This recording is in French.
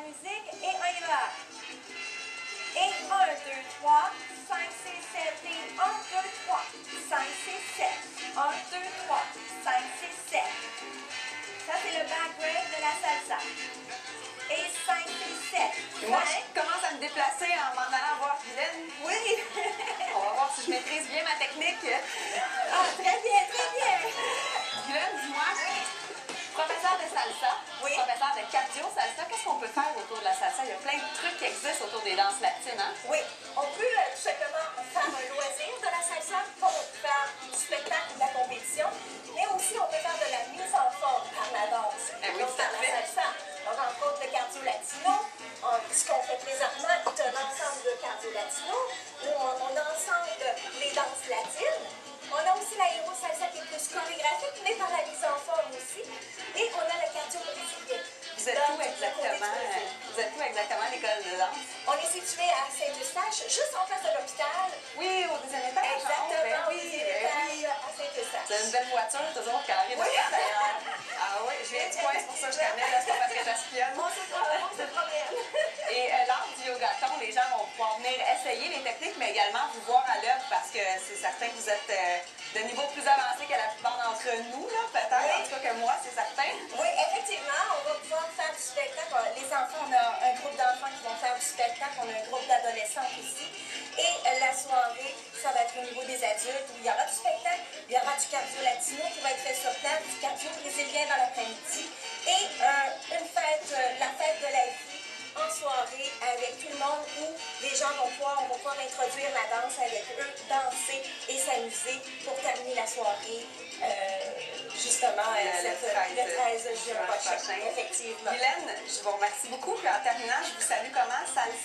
musique et on y va. Et 1, 2, 3, 5, 6, 7, et 1, 2, 3, 5, 6, 7. 1, 2, 3, 5, 6, 7. Ça, c'est le back break de la salsa. Et 5, 6, 7. Et moi, je commence à me déplacer en m'en allant voir Guylaine. Oui. On va voir si je maîtrise bien ma technique. Ah, très bien, très bien. Guylaine, dis-moi, professeur de salsa, Oui. professeur de cardio salsa, qu'est-ce qu'on peut faire autour de la salsa? Il y a plein de trucs qui existent autour des danses latines, hein? Oui, on peut tout simplement faire un loisir de la salsa, comme on peut faire du spectacle ou de la compétition, mais aussi on peut faire de la mise en forme par la danse. Eh oui, donc, tout à par la fait. salsa. Donc, entre autres, le cardio latino, ce qu'on fait présentement est un ensemble de cardio latino, où on ensemble les danses latines. On a aussi l'aéro salsa qui est plus chorégraphique, mais par la mise en forme aussi. Et on a le cardio brésilien. Vous êtes où exactement? Vous êtes où exactement à l'école de danse? On est situé à Saint-Eustache, juste en face de l'hôpital. Oui, au deuxième étage. Exactement, Ben au oui, deuxième ben étage oui. à Saint-Eustache. C'est une belle voiture, toujours carrée de ça, d'ailleurs. Ah oui, je viens du coin, c'est pour ça que je connais, là, c'est pas parce que j'espionne. Bon, c'est le problème. Et lors du yogaton, les gens vont pouvoir venir essayer les techniques, mais également vous voir à l'œuvre parce que c'est certain que vous êtes de niveau plus avancé que la plupart d'entre nous, là, peut-être, Oui. en tout cas que moi, c'est certain. Oui, effectivement, on va pouvoir faire du spectacle. Les enfants, on a un groupe d'enfants qui vont faire du spectacle, on a un groupe d'adolescents aussi. Et la soirée, ça va être au niveau des adultes, où il y aura du spectacle, il y aura du cardio latino qui va être fait sur place, du cardio brésilien dans l'après-midi, et une fête, la fête de la vie en soirée avec tout le monde où les gens on va pouvoir introduire la danse avec eux, danser et s'amuser pour terminer la soirée, justement, le 13 juin prochain. Effectivement. Guylaine, je vous remercie beaucoup. Puis en terminant, je vous salue comment? Salsa